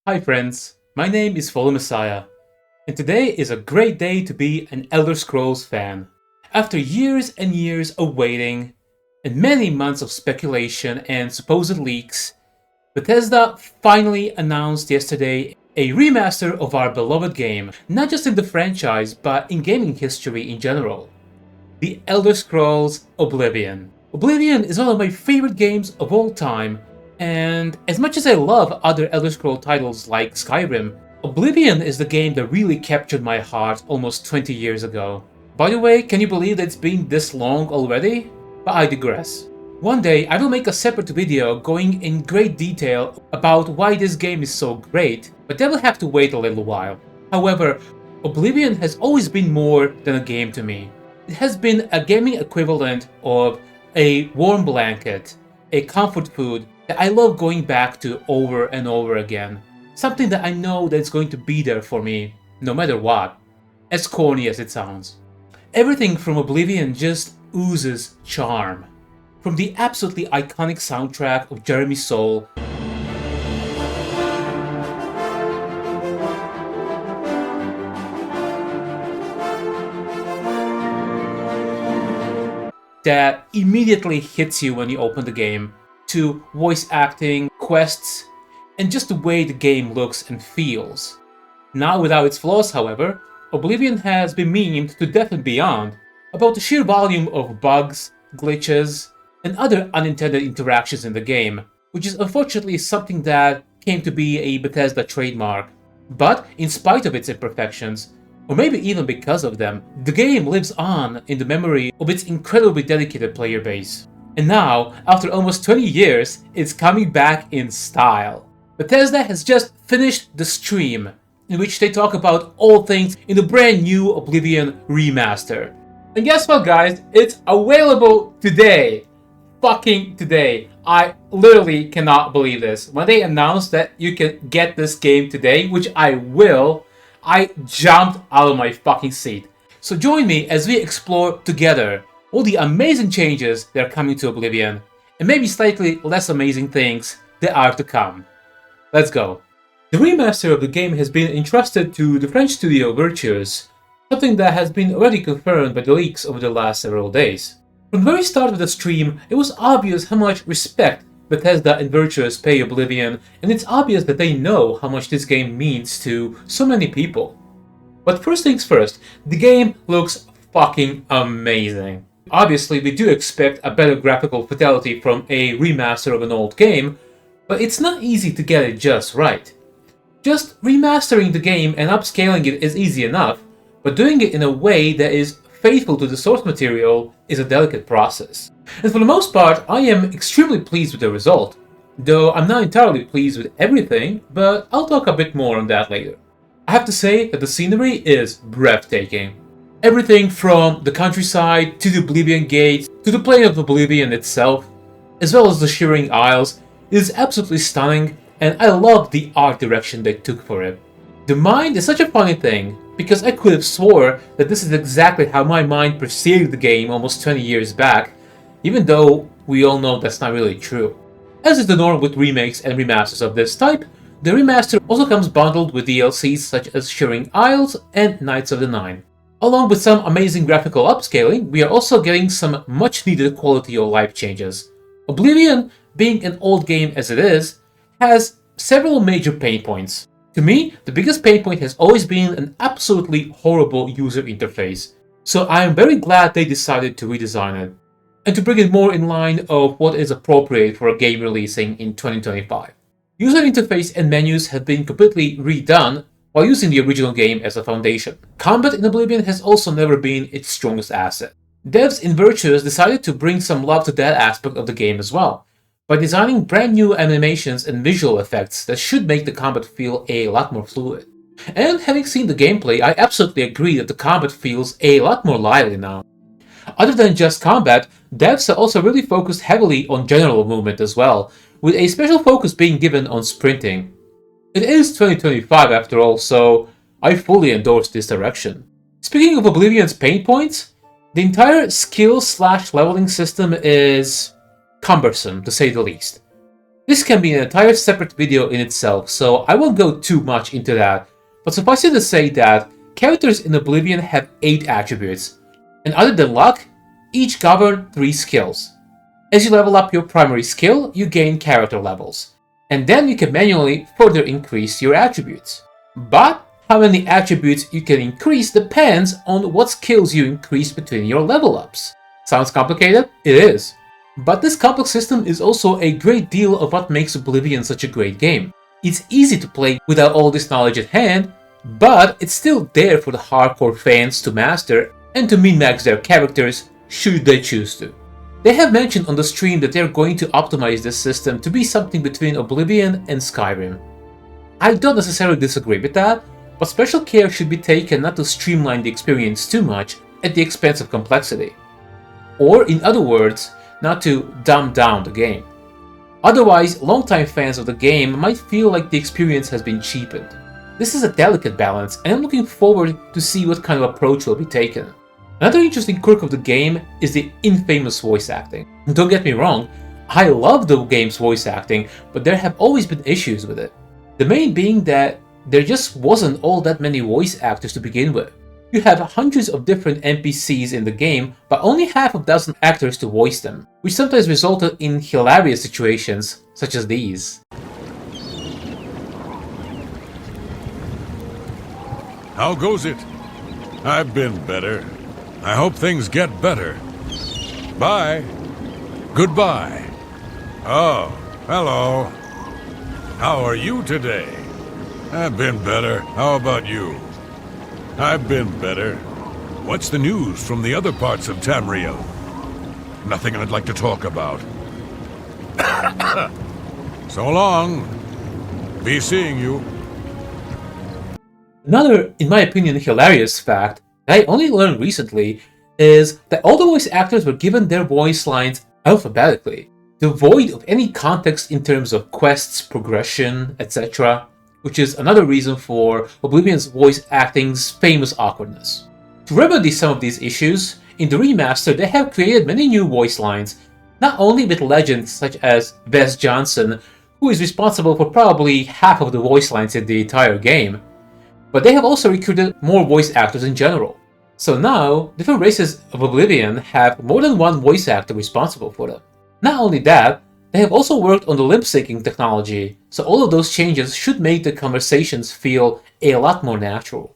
Hi friends, my name is Follow Messiah, and today is a great day to be an Elder Scrolls fan. After years and years of waiting, and many months of speculation and supposed leaks, Bethesda finally announced yesterday a remaster of our beloved game, not just in the franchise, but in gaming history in general. The Elder Scrolls Oblivion. Oblivion is one of my favorite games of all time, and as much as I love other Elder Scrolls titles like Skyrim, Oblivion is the game that really captured my heart almost 20 years ago. By the way, can you believe that it's been this long already? But I digress. One day I will make a separate video going in great detail about why this game is so great, but that will have to wait a little while. However, Oblivion has always been more than a game to me. It has been a gaming equivalent of a warm blanket, a comfort food that I love going back to over and over again. Something that I know that it's going to be there for me, no matter what, as corny as it sounds. Everything from Oblivion just oozes charm. From the absolutely iconic soundtrack of Jeremy's Soul, that immediately hits you when you open the game, to voice acting, quests, and just the way the game looks and feels. Not without its flaws, however, Oblivion has been memed to death and beyond about the sheer volume of bugs, glitches, and other unintended interactions in the game, which is unfortunately something that came to be a Bethesda trademark. But in spite of its imperfections, or maybe even because of them, the game lives on in the memory of its incredibly dedicated player base. And now, after almost 20 years, it's coming back in style. Bethesda has just finished the stream, in which they talk about all things in the brand new Oblivion Remaster. And guess what, guys? It's available today. Fucking today. I literally cannot believe this. When they announced that you can get this game today, which I will, I jumped out of my fucking seat. So join me as we explore together all the amazing changes that are coming to Oblivion, and maybe slightly less amazing things that are to come. Let's go. The remaster of the game has been entrusted to the French studio Virtuous, something that has been already confirmed by the leaks over the last several days. From the very start of the stream, it was obvious how much respect Bethesda and Virtuous pay Oblivion, and it's obvious that they know how much this game means to so many people. But first things first, the game looks fucking amazing. Obviously, we do expect a better graphical fidelity from a remaster of an old game, but it's not easy to get it just right. Just remastering the game and upscaling it is easy enough, but doing it in a way that is faithful to the source material is a delicate process. And for the most part, I am extremely pleased with the result, though I'm not entirely pleased with everything, but I'll talk a bit more on that later. I have to say that the scenery is breathtaking. Everything from the countryside to the Oblivion Gate to the plane of Oblivion itself, as well as the Shivering Isles, is absolutely stunning, and I love the art direction they took for it. The mind is such a funny thing, because I could have swore that this is exactly how my mind perceived the game almost 20 years back, even though we all know that's not really true. As is the norm with remakes and remasters of this type, the remaster also comes bundled with DLCs such as Shivering Isles and Knights of the Nine. Along with some amazing graphical upscaling, we are also getting some much needed quality of life changes. Oblivion, being an old game as it is, has several major pain points. To me, the biggest pain point has always been an absolutely horrible user interface, so I am very glad they decided to redesign it, and to bring it more in line of what is appropriate for a game releasing in 2025. User interface and menus have been completely redone while using the original game as a foundation. Combat in Oblivion has also never been its strongest asset. Devs in Virtuous decided to bring some love to that aspect of the game as well, by designing brand new animations and visual effects that should make the combat feel a lot more fluid. And having seen the gameplay, I absolutely agree that the combat feels a lot more lively now. Other than just combat, devs are also really focused heavily on general movement as well, with a special focus being given on sprinting. It is 2025 after all, so I fully endorse this direction. Speaking of Oblivion's pain points, the entire skill/leveling system is cumbersome, to say the least. This can be an entire separate video in itself, so I won't go too much into that, but suffice it to say that characters in Oblivion have 8 attributes, and other than luck, each govern 3 skills. As you level up your primary skill, you gain character levels, and then you can manually further increase your attributes. But how many attributes you can increase depends on what skills you increase between your level ups. Sounds complicated? It is. But this complex system is also a great deal of what makes Oblivion such a great game. It's easy to play without all this knowledge at hand, but it's still there for the hardcore fans to master and to min-max their characters should they choose to. They have mentioned on the stream that they're going to optimize this system to be something between Oblivion and Skyrim. I don't necessarily disagree with that, but special care should be taken not to streamline the experience too much at the expense of complexity. Or, in other words, not to dumb down the game. Otherwise, longtime fans of the game might feel like the experience has been cheapened. This is a delicate balance, and I'm looking forward to see what kind of approach will be taken. Another interesting quirk of the game is the infamous voice acting. Don't get me wrong, I love the game's voice acting, but there have always been issues with it. The main being that there just wasn't all that many voice actors to begin with. You have hundreds of different NPCs in the game, but only half a dozen actors to voice them, which sometimes resulted in hilarious situations such as these. How goes it? I've been better. I hope things get better. Bye. Goodbye. Oh, hello. How are you today? I've been better. How about you? I've been better. What's the news from the other parts of Tamriel? Nothing I'd like to talk about. So long. Be seeing you. Another, in my opinion, hilarious fact that I only learned recently is that all the voice actors were given their voice lines alphabetically, devoid of any context in terms of quests, progression, etc., which is another reason for Oblivion's voice acting's famous awkwardness. To remedy some of these issues, in the remaster they have created many new voice lines, not only with legends such as Wes Johnson, who is responsible for probably half of the voice lines in the entire game, but they have also recruited more voice actors in general. So now, different races of Oblivion have more than one voice actor responsible for them. Not only that, they have also worked on the lip syncing technology, so all of those changes should make the conversations feel a lot more natural.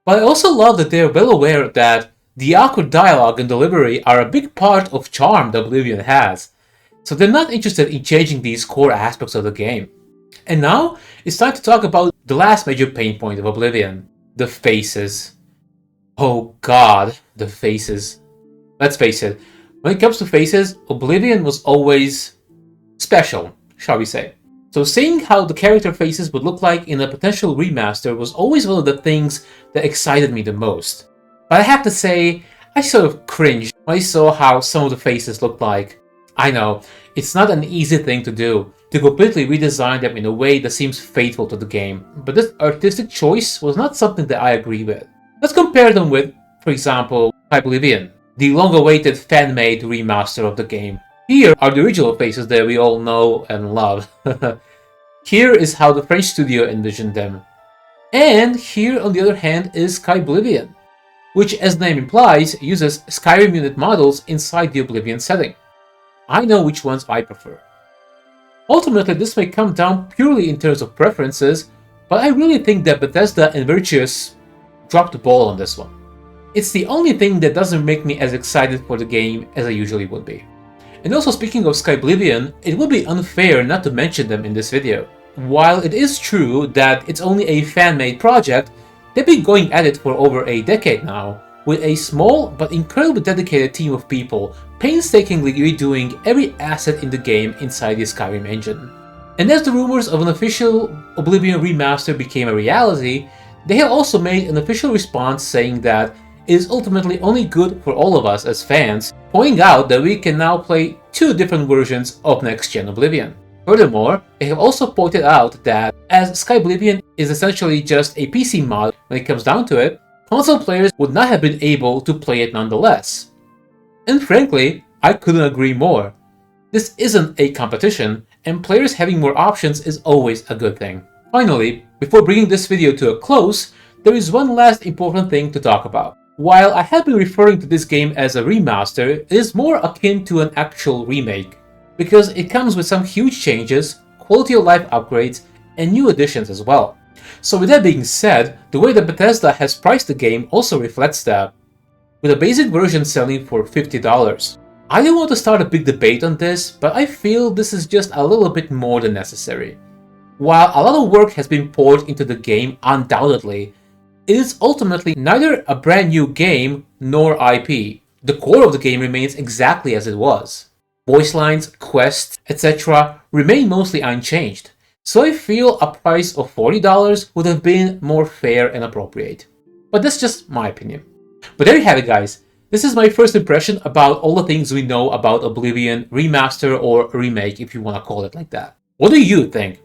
But I also love that they are well aware that the awkward dialogue and delivery are a big part of charm that Oblivion has, so they're not interested in changing these core aspects of the game. And now, it's time to talk about the last major pain point of Oblivion, the faces. Oh god, the faces. Let's face it, when it comes to faces, Oblivion was always special, shall we say. So seeing how the character faces would look like in a potential remaster was always one of the things that excited me the most. But I have to say, I sort of cringed when I saw how some of the faces looked like. I know, it's not an easy thing to do, to completely redesign them in a way that seems faithful to the game, but this artistic choice was not something that I agree with. Let's compare them with, for example, Oblivion, the long-awaited fan-made remaster of the game. Here are the original faces that we all know and love. Here is how the French studio envisioned them. And here, on the other hand, is Oblivion, which, as the name implies, uses Skyrim unit models inside the Oblivion setting. I know which ones I prefer. Ultimately, this may come down purely in terms of preferences, but I really think that Bethesda and Virtuous dropped the ball on this one. It's the only thing that doesn't make me as excited for the game as I usually would be. And also, speaking of Oblivion, it would be unfair not to mention them in this video. While it is true that it's only a fan-made project, they've been going at it for over a decade now, with a small but incredibly dedicated team of people painstakingly redoing every asset in the game inside the Skyrim engine. And as the rumors of an official Oblivion remaster became a reality, they have also made an official response saying that it is ultimately only good for all of us as fans, pointing out that we can now play 2 different versions of next-gen Oblivion. Furthermore, they have also pointed out that as Oblivion is essentially just a PC mod when it comes down to it, console players would not have been able to play it nonetheless. And frankly, I couldn't agree more. This isn't a competition, and players having more options is always a good thing. Finally, before bringing this video to a close, there is one last important thing to talk about. While I have been referring to this game as a remaster, it is more akin to an actual remake, because it comes with some huge changes, quality of life upgrades, and new additions as well. So with that being said, the way that Bethesda has priced the game also reflects that, with a basic version selling for $50. I don't want to start a big debate on this, but I feel this is just a little bit more than necessary. While a lot of work has been poured into the game, undoubtedly, it is ultimately neither a brand new game nor IP. The core of the game remains exactly as it was. Voice lines, quests, etc. remain mostly unchanged, so I feel a price of $40 would have been more fair and appropriate. But that's just my opinion. But there you have it, guys. This is my first impression about all the things we know about Oblivion, remaster or remake, if you want to call it like that. What do you think?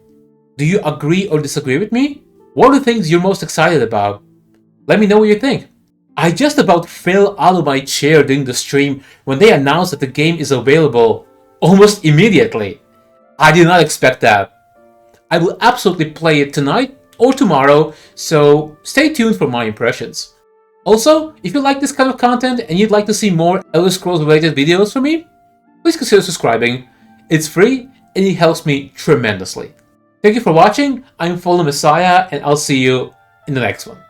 Do you agree or disagree with me? What are the things you're most excited about? Let me know what you think. I just about fell out of my chair during the stream when they announced that the game is available almost immediately. I did not expect that. I will absolutely play it tonight or tomorrow, so stay tuned for my impressions. Also, if you like this kind of content and you'd like to see more Elder Scrolls related videos from me, please consider subscribing. It's free and it helps me tremendously. Thank you for watching. I'm Fallen Messiah and I'll see you in the next one.